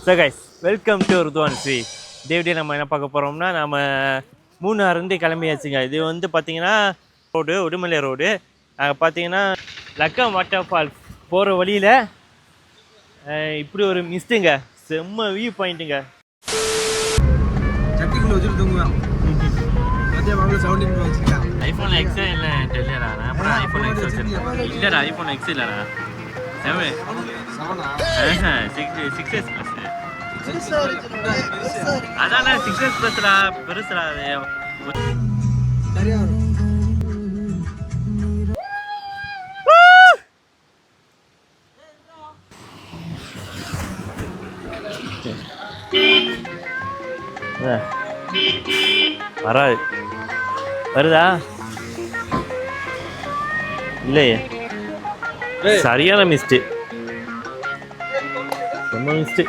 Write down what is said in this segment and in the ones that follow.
So guys welcome to Ruthuvan Sri. இதே video நம்ம என்ன பார்க்க போகிறோம்னா, நம்ம மூணாறுந்து கிளம்பியாச்சுங்க. இது வந்து பார்த்தீங்கன்னா ரோடு, உடுமலை ரோடு. நாங்கள் பார்த்தீங்கன்னா லக்கம் வாட்டர் ஃபால்ஸ் போகிற வழியில் இப்படி ஒரு மிஸ்ட்டுங்க, செம்ம வியூ பாயிண்ட்டுங்க. ஐஃபோன் எக்ஸே இல்லை தெரியலடா. நான் அப்புறம் ஐஃபோன் எக்ஸ் வச்சுருக்கேன். இல்லைடா ஐஃபோன் எக்ஸ் இல்லைடா, 6S ப்ளஸ். அதான் 6S ப்ளஸ்டா, பெருசுடா அது. வராது, வருதா? இல்லையே, சரியான மிஸ்டு, ரொம்ப மிஸ்டு.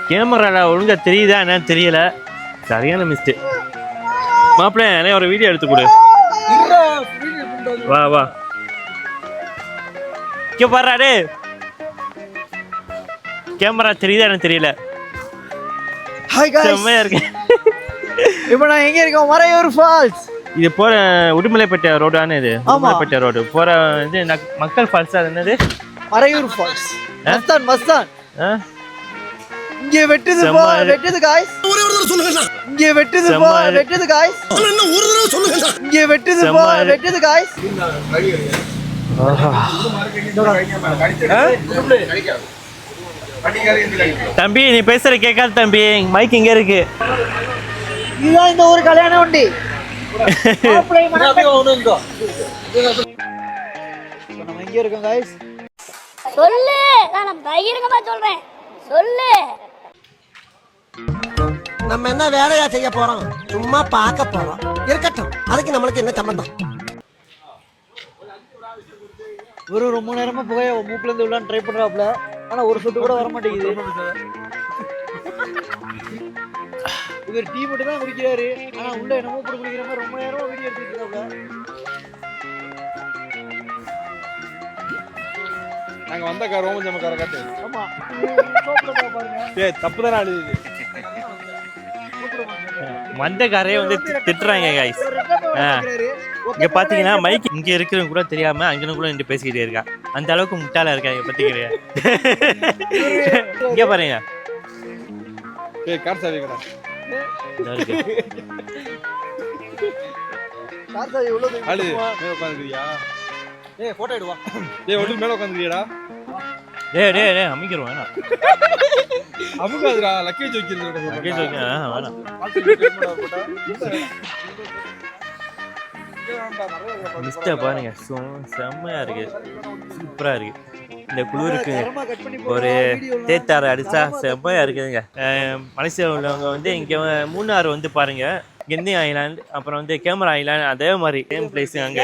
கேமரால ஒழுங்கா தெரியுதா என்னன்னு தெரியல, சரியான மிஸ்டு. மாப்பிள்ள என்ன ஒரு வீடியோ எடுத்து கொடு. வா வா, இங்கே பாரு. கேமரா தெரியுதா எனக்கு தெரியல. செம்மையா இருக்கு. இப்போ நான் எங்க இருக்கோம்? மறையூர் ஃபால்ஸ். இது போற உடுமலைப்பேட்டை ரோடான, இது உடுமலைப்பேட்டை ரோடு போற இது மக்கள் ஃபால்ஸ். அது என்னது? மறையூர் ஃபால்ஸ். மஸ்தான் மஸ்தான். இங்க வெட்டுது போ, வெட்டுது गाइस. ஒரே ஒரு தடவை சொல்லுங்க. இங்க வெட்டுது போ, வெட்டுது गाइस. என்ன ஒரு தடவை சொல்லுங்க. இங்க வெட்டுது போ, வெட்டுது गाइस. தம்பி நீ பேசுற கேட்காது தம்பி, மைக் இங்க இருக்கு. இதுதான் இந்த ஒரு கல்யாணம் உண்டு. நம்ம எங்க இருக்கோம் गाइस? சொல்லு, நான் தைரியமா சொல்றேன், சொல்லு. நம்ம என்ன வேலையா செய்ய போறோம்? சும்மா பார்க்க போறோம். இருக்கட்டும், அதுக்கு நம்மளுக்கு என்ன சம்பந்தம்? ஒரு ரொம்ப நேரமா புகைய மூக்குல இருந்து உள்ளான்னு ட்ரை பண்றாப்ல, ஆனா ஒரு சொட்டு கூட வர மாட்டேங்குது. இவர் டீ மட்டும் தான் குடிக்கிறாரு, ஆனா உள்ள என்னமோ போட்டு குடிக்கிற மாதிரி ரொம்ப நேரமா வீடியோ எடுத்துட்டு இருக்காப்ல. நாங்க வந்த கார் ரோமன் ஜம கார காட்டு. ஆமா, சோப்ல பாருங்க. டேய் தப்பு தான ஆடுது. மந்தக்காரே வந்து திட்டுறாங்க गाइस. இங்க பாத்தீங்கன்னா மைக் இங்க இருக்கிறவங்க கூட தெரியாம அங்கன கூட நின்று பேசிக்கிட்டே இருக்கா. அந்த அளவுக்கு முட்டாளா இருக்காங்க பாத்தீங்களா? இங்க பாருங்க. டேய் கார் சாவி கடா. கார் சாவி உள்ளது. ஆளு மேல உட்கார்ந்தியா? டேய் போட்டோ எடுவா. டேய் ஒட்டு மேல உட்கார்ந்தியாடா? டேய் அமிக்கிறோம் வேணாம். அமுகாதுடா, லக்கேஜ் வைக்கிறதுடா. லக்கேஜ் வைக்க வேணாம். மிஸ்டர் பாருங்க, செம்மையா இருக்கு, சூப்பரா இருக்கு. இந்த குளிருக்கு ஒரு தேத்தாறு அடிச்சா செம்மையா இருக்குதுங்க. மலேசியாவில் உள்ளவங்க வந்து இங்க மூணாறு வந்து பாருங்க, கெந்தி ஐலாண்ட், அப்புறம் வந்து கேமரா ஐலாண்ட், அதே மாதிரி சேம் பிளேஸ். அங்க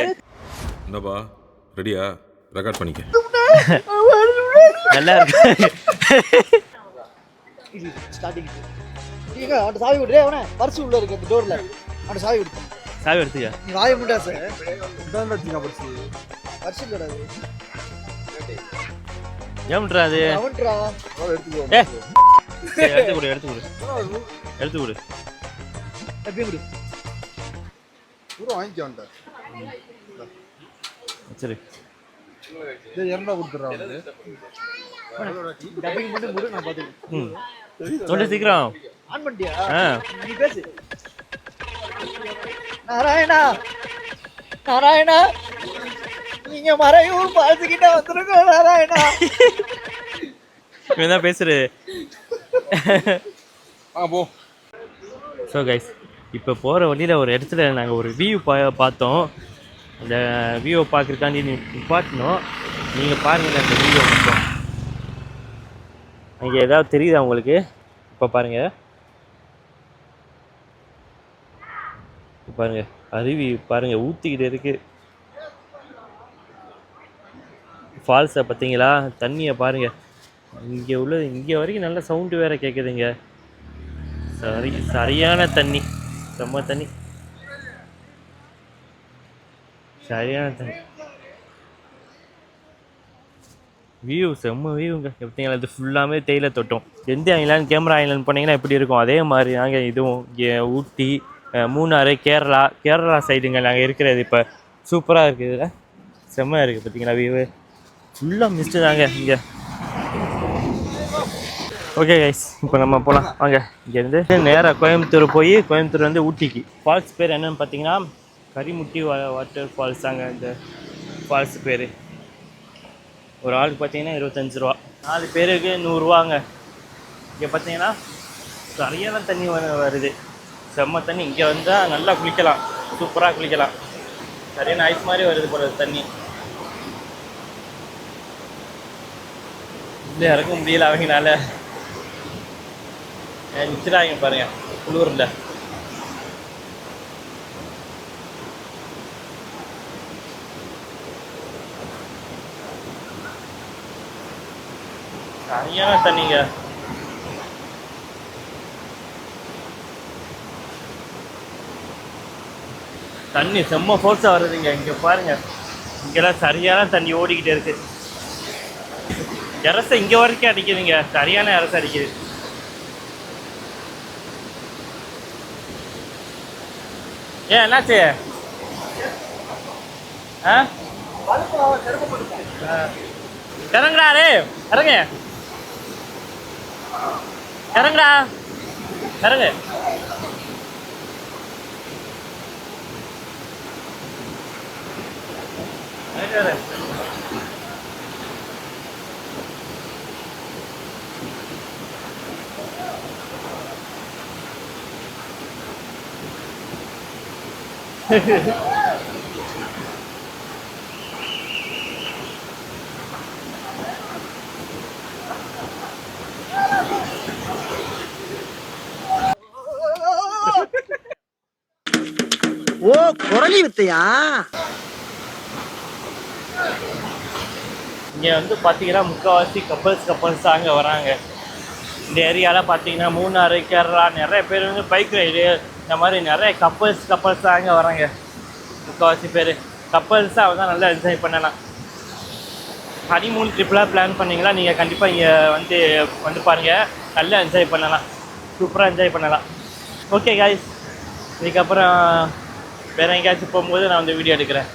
என்னப்பா ரெடியா? ரெக்கார்ட் பண்ணிக்க. நல்லா இருக்கு. ஸ்டார்டிங் நீங்க அந்த சாவி விடு. அவனே பர்ஸ் உள்ள இருக்கு அந்த டோர்ல, அந்த சாவி விடு. சாவி எடுத்துக்க. நீ வாயை முண்டா சார். இதான் வச்சிங்க பர்ஸ். பர்ஸ் இல்லடா அது. ஏம்ன்றா அது? அவன்டா. எடுத்துக்கோ. எடுத்து கொடு, எடுத்து கொடு, எடுத்து கொடு. அப்படியே விடு. பூரா வாங்கிக்கோண்டா. சரி. டேய் 200 கொடுத்துறா வந்து. டப்பிங் பண்ணி முடு, நான் பாத்துக்கிறேன். சொல்ல சீக்கிரம் ஆன் பண்ணிட்டியா? நீ பேசு. நாராயணா, நாராயணா, நீங்க மறையூர் பாத்துக்கிட்ட வந்துருங்க நாராயணா. இவன் தான் பேசுறது. போ. ஸோ கைஸ், இப்போ போகிற வழியில் ஒரு இடத்துல நாங்கள் ஒரு வியூ பார்த்தோம். அந்த வியூவை பார்க்குறதுக்காண்டி நிப்பாட்டணும். நீங்கள் பாருங்கள் அந்த வியூவை மட்டும். அங்கே ஏதாவது தெரியுதா உங்களுக்கு? இப்போ பாருங்கள், பாருங்கள் அருவி பாருங்கள் ஊற்றிக்கிட்டு இருக்குது. ஃபால்ஸை பார்த்தீங்களா? தண்ணியை பாருங்கள். இங்கே உள்ளது இங்கே வரைக்கும் நல்ல சவுண்டு வேறு கேட்குதுங்க. சரியான தண்ணி, செம்ம தண்ணி, சரியான தண்ணி. வியூ செம்ம வியூங்க பார்த்தீங்களா, இது ஃபுல்லாமே தேயிலை தோட்டம். எந்த ஐலாண்ட் கேமரா ஐலாண்ட் போனீங்கன்னா எப்படி இருக்கும் அதே மாதிரி நாங்கள் இதுவும் இங்கே ஊட்டி, மூணாறு, கேரளா சைடுங்க நாங்கள் இருக்கிறது. இப்போ சூப்பராக இருக்குது, இதில் செம்மையாக இருக்குது பார்த்தீங்களா வியூவு. ஃபுல்லாக மிஸ்ட்டு தாங்க இங்கே. ஓகே கைஸ், இப்போ நம்ம போகலாம் வாங்க. இங்கேருந்து நேராக கோயம்புத்தூர் போய் கோயம்புத்தூர் வந்து ஊட்டிக்கு. ஃபால்ஸ் பேர் என்னென்னு பார்த்தீங்கன்னா கரிமுட்டி வாட்டர் ஃபால்ஸ் தாங்க இந்த ஃபால்ஸ் பேர். ஒரு ஆளுக்கு பார்த்தீங்கன்னா 25 ரூபா, 4 பேருக்கு 100 ரூபாங்க. இங்கே பார்த்தீங்கன்னா சரியான தண்ணி வருது, செம்ம தண்ணி. இங்கே வந்தால் நல்லா குளிக்கலாம், சூப்பராக குளிக்கலாம். சரியான ஐஸ் மாதிரி வருது போல தண்ணி. இல்லை இறக்க முடியல அவங்கனால, நிற்கிறாங்க பாருங்க குளூரில். சரியான தண்ணிங்க. தண்ணி செம்ம ஃபோர்ஸாக வருதுங்க. இங்கே பாருங்க, இங்கெல்லாம் சரியான தண்ணி ஓடிக்கிட்டே இருக்கு. இரசை இங்கே வரைக்கும் அடிக்குதுங்க, சரியான இரசை அடிக்குது. ஏன் என்னாச்சு? இறங்குடா, ரே இறங்கு, இறங்குடா, இறங்கு. ஓ குரலி வித்தையா? இங்கே வந்து பார்த்தீங்கன்னா முக்கால்வாசி கப்பல்ஸ் தான் அங்கே வராங்க. இந்த ஏரியாவில் பார்த்தீங்கன்னா மூணாறு, கேரளா நிறைய பேர் வந்து பைக் ரைடு இந்த மாதிரி நிறைய கப்பல்ஸ் தான் அங்கே வராங்க. முக்கால்வாசி பேர் கப்பல்ஸாக தான் நல்லா என்ஜாய் பண்ணலாம். ஹனிமூன் ட்ரிப்லாம் பிளான் பண்ணிங்களா நீங்கள் கண்டிப்பாக இங்கே வந்து பாருங்கள், நல்லா என்ஜாய் பண்ணலாம், சூப்பராக என்ஜாய் பண்ணலாம். ஓகே காய்ஸ், இதுக்கப்புறம் வேறு எங்கேயாச்சும் போகும்போது நான் வந்து வீடியோ எடுக்கிறேன்.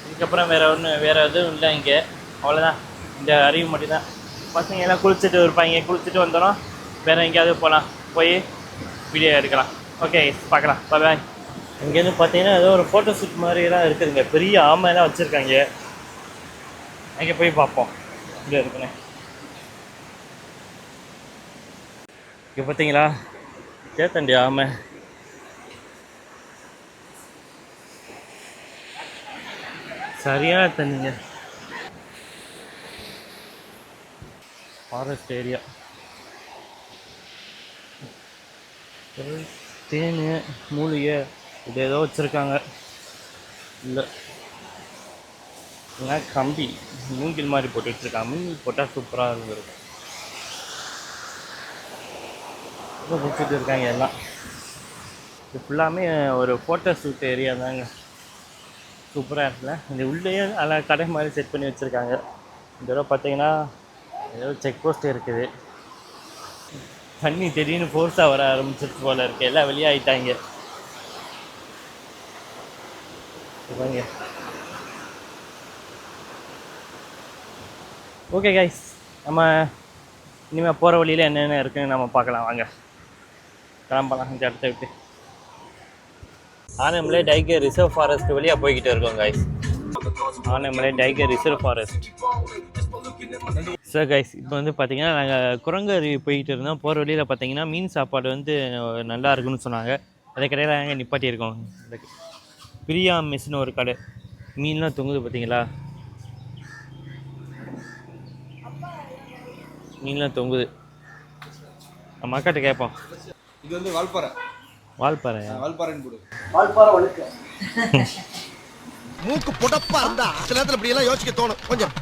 இதுக்கப்புறம் வேறு எதுவும் இல்லை இங்கே, அவ்வளோதான். இந்த அறிவு மட்டும்தான். பசங்க எல்லாம் குளிச்சுட்டு இருப்பாங்க, குளிச்சுட்டு வந்தோம் வேறு எங்கேயாவது போகலாம், போய் வீடியோ எடுக்கலாம். ஓகே பார்க்கலாம், பாய். இங்கேருந்து பார்த்தீங்கன்னா ஏதோ ஒரு ஃபோட்டோ ஷூட் மாதிரிலாம் இருக்குதுங்க, பெரிய ஆமையெல்லாம் வச்சுருக்காங்க. அங்கே போய் பார்ப்போம் இங்கே இருக்குண்ணே. இங்கே பார்த்தீங்களா சேத்தண்டி ஆமை. சரியான தண்ணிங்க, ஃபாரஸ்ட் ஏரியா. தேன், மூலிகை இது ஏதோ வச்சுருக்காங்க. இல்லை இல்லைனா கம்பி மூங்கில் மாதிரி போட்டு வச்சுருக்காங்க. மூங்கில் போட்டால் சூப்பராக இருந்திருக்கும். ரொம்ப பிடிச்சிட்டு இருக்காங்க எல்லாம். இது ஃபுல்லாமே ஒரு ஃபோட்டோ ஷூட் ஏரியா தாங்க, சூப்பராக இருக்குல்ல. இந்த உள்ளேயே நல்லா கடை மாதிரி செட் பண்ணி வச்சுருக்காங்க. இந்த தடவை பார்த்தீங்கன்னா ஏதோ செக் போஸ்ட் இருக்குது. தண்ணி திடீர்னு ஃபோர்ஸாக வர ஆரம்பிச்சிருச்சு போல இருக்குது, எல்லாம் வெளியாகிட்டாங்க. வாங்க. ஓகே கைஸ், நம்ம இனிமேல் போகிற வழியில் என்னென்ன இருக்குன்னு நம்ம பார்க்கலாம். வாங்க கிளம்பலாம் இந்த இடத்த விட்டு. ஆனைமலை டைகர் ரிசர்வ் ஃபாரஸ்ட் வழியாக போய்கிட்டு இருக்கோம் guys. Anaimalai tiger reserve forest. Sir guys, இப்போ வந்து பார்த்தீங்கன்னா நாங்கள் குரங்கருவி போய்கிட்டு இருந்தோம். போகிற வழியில் பார்த்தீங்கன்னா மீன் சாப்பாடு வந்து நல்லா இருக்குன்னு சொன்னாங்க. அதை கடையில் நாங்கள் நிப்பாட்டியிருக்கோம். பிரியா மெஸ்னு ஒரு கடை, மீன்லாம் தொங்குது பார்த்தீங்களா, மீன்லாம் தொங்குது. நம்ம அக்காட்ட கேட்போம். இது வந்து வால்பாறை. வால்பாறைன்னு போடு. வால்பாறை வழுக்க. மூக்கு புடப்பா இருந்தா சில நேரத்துல இப்படி எல்லாம் யோசிக்க தோணும் கொஞ்சம்.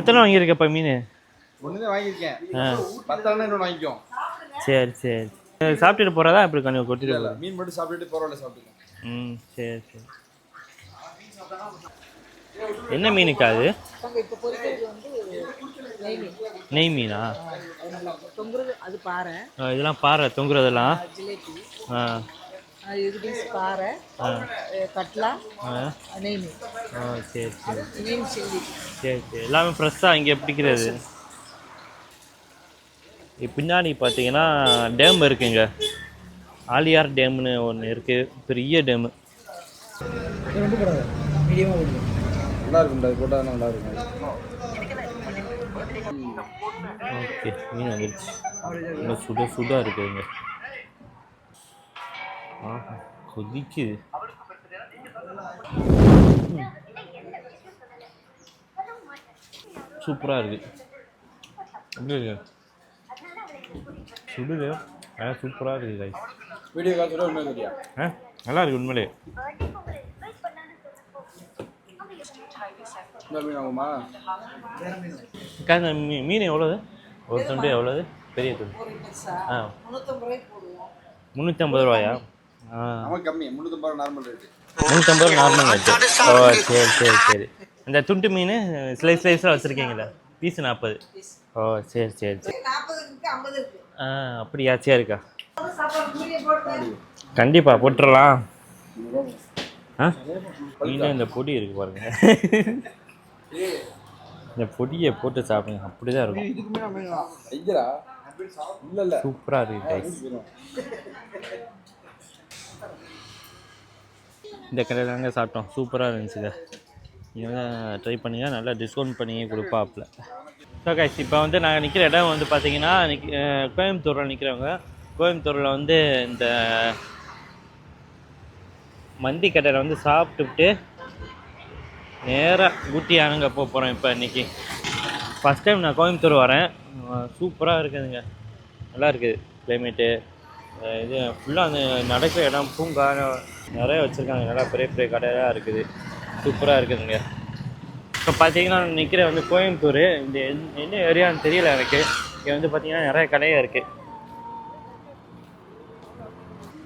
எத்தனை வாங்கியிருக்கப்பா மீன்? ஒண்ணுதான் வாங்கியிருக்கேன். 10 இன்னொன்று வாங்கிக்கோ. சரி சரி. சாப்பிட்டுட்டு போகிறதா இப்படி கொஞ்சம் கொட்டிட்டு இல்லை மீன் மட்டும் சாப்பிட்டுட்டு பரவாயில்ல சாப்பிட்டுக்கலாம். ம் சரி சரி. என்ன மீனுக்கா அது? இப்போ பொரிக்கிறது வந்து நெய் மீன். நெய் மீனா? தொங்குறது அது பாறை. இதெல்லாம் பாறை தொங்குறதெல்லாம். ஜிலேபி. இது பாறை, கட்லா, நெய் மீன். சரி சரி மீன் சில்லி. சரி சரி. எல்லாமே ஃப்ரெஷ்ஷாக இங்கே பிடிக்கிறது. பின்னாடி பார்த்தீங்கன்னா டேம் இருக்குங்க. ஆலியார் டேம்னு ஒன்று இருக்குது, பெரிய டேமு. ரொம்ப கூடாது, மீடியமாக போடுங்க. நல்லா இருக்கும்டா, இது போட்டால் நல்லா இருக்கும். ஓகே, மீன் வந்துருச்சு. இன்னும் சுட சுடாக இருக்குதுங்க. கொதிக்குது. சூப்பராக இருக்குது. எப்படி இருக்கு? சுடுது, ஆனால் சூப்பராக இருக்குது கைஸ். வீடியோ கால் சொல்ல உண்மை தெரியா? நல்லா இருக்குது உண்மையிலே. மீன் ஆகுமா? மீன் எவ்வளோது? ஒரு துண்டு எவ்வளோது? பெரிய துண்டு 350 ரூபாயா? நமக்கு கம்மி, 350 நார்மல் ரேட்டு. 350 normal rate. சரி சரி சரி. இந்த துண்டு மீன் ஸ்லைஸாக வச்சுருக்கீங்களா? பீஸ் 40. சரி சரி சரி. அப்படியா? சரிக்கா, கண்டிப்பாக போட்டுடலாம். மீன் இந்த பொடி இருக்குது பாருங்க. இந்த பொடியை போட்டு சாப்பிடுங்க, அப்படிதான் இருக்கும். சூப்பராக இருக்கு கைஸ். இந்த கடையில் தாங்க சாப்பிட்டோம், சூப்பராக இருந்துச்சுங்க. நீங்கள் ட்ரை பண்ணிங்க, நல்லா டிஸ்கவுண்ட் பண்ணி கொடுப்பாப்புல. ஸோ கைஸ், இப்போ வந்து நாங்கள் நிற்கிற இடம் வந்து பார்த்தீங்கன்னா கோயம்புத்தூரில் நிற்கிறவங்க. கோயம்புத்தூரில் வந்து இந்த மந்தி கடையில் வந்து சாப்பிட்டுவிட்டு நேராக ஊட்டி அணங்க போக போகிறோம். இப்போ இன்றைக்கி ஃபஸ்ட் டைம் நான் கோயம்புத்தூர் வரேன். சூப்பராக இருக்குதுங்க, நல்லா இருக்குது கிளைமேட்டு. இது ஃபுல்லாக அந்த நடக்கிற இடம் பூங்கா நிறைய வச்சுருக்காங்க, நல்லா பெரிய பெரிய கடையாக இருக்குது, சூப்பராக இருக்குதுங்க. இப்போ பார்த்தீங்கன்னா நிற்கிற வந்து கோயம்புத்தூர். இந்த என்ன ஏரியான்னு தெரியல எனக்கு. இங்கே வந்து பார்த்திங்கன்னா நிறைய கடையாக இருக்குது.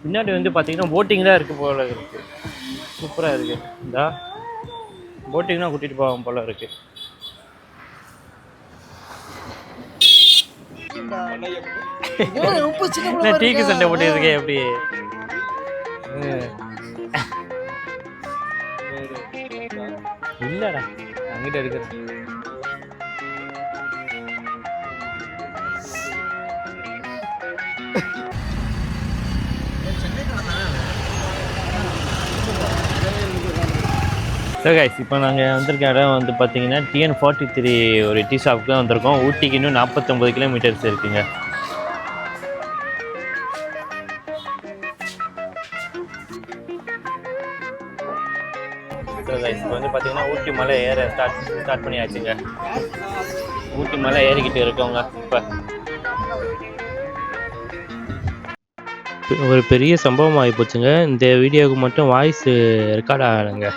பின்னாடி வந்து பார்த்திங்கன்னா போட்டிங் தான் இருக்குது போல இருக்குது, சூப்பராக இருக்குது. இந்த போட்டிங்னா கூட்டிகிட்டு போவாங்க போல இருக்குது. டீக்கு சண்டை போட்டு இருக்கேன் எப்படி? இல்லடா, அங்கிட்ட இருக்கிறேன். ஸோ கைஸ், இப்போ நாங்கள் வந்திருக்க இடம் வந்து பார்த்தீங்கன்னா TN43 ஒரு டீ ஷாப்புக்கு தான் வந்திருக்கோம். ஊட்டிக்கு இன்னும் 49 கிலோமீட்டர்ஸ் இருக்குங்க. ஸோ கைஸ், இப்போ வந்து பார்த்தீங்கன்னா ஊட்டி மலை ஏற ஸ்டார்ட் பண்ணியாச்சுங்க. ஊட்டி மலை ஏறிக்கிட்டு இருக்கோங்க. இப்போ ஒரு பெரிய சம்பவம் ஆகிப்போச்சுங்க. இந்த வீடியோவுக்கு மட்டும் வாய்ஸ் ரெக்கார்ட் ஆகலைங்க,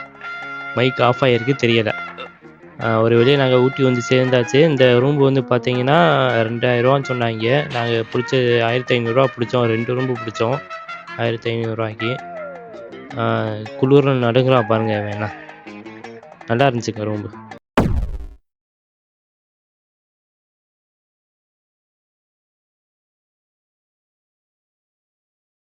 மைக் ஆஃப் ஆகிருக்கு, தெரியலை. ஒரு வெளியே நாங்கள் ஊட்டி வந்து சேர்ந்தாச்சு. இந்த ரூம் வந்து பார்த்தீங்கன்னா 2000 ரூபான்னு சொன்னாங்க. நாங்கள் பிடிச்சது 1500 ரூபா பிடிச்சோம். 2 ரூம்பு பிடிச்சோம் 1500 ரூபாய்க்கு. குளிர் நடுங்கிறா பாருங்கள், வேணா நல்லா இருந்துச்சுங்க ரூம்பு.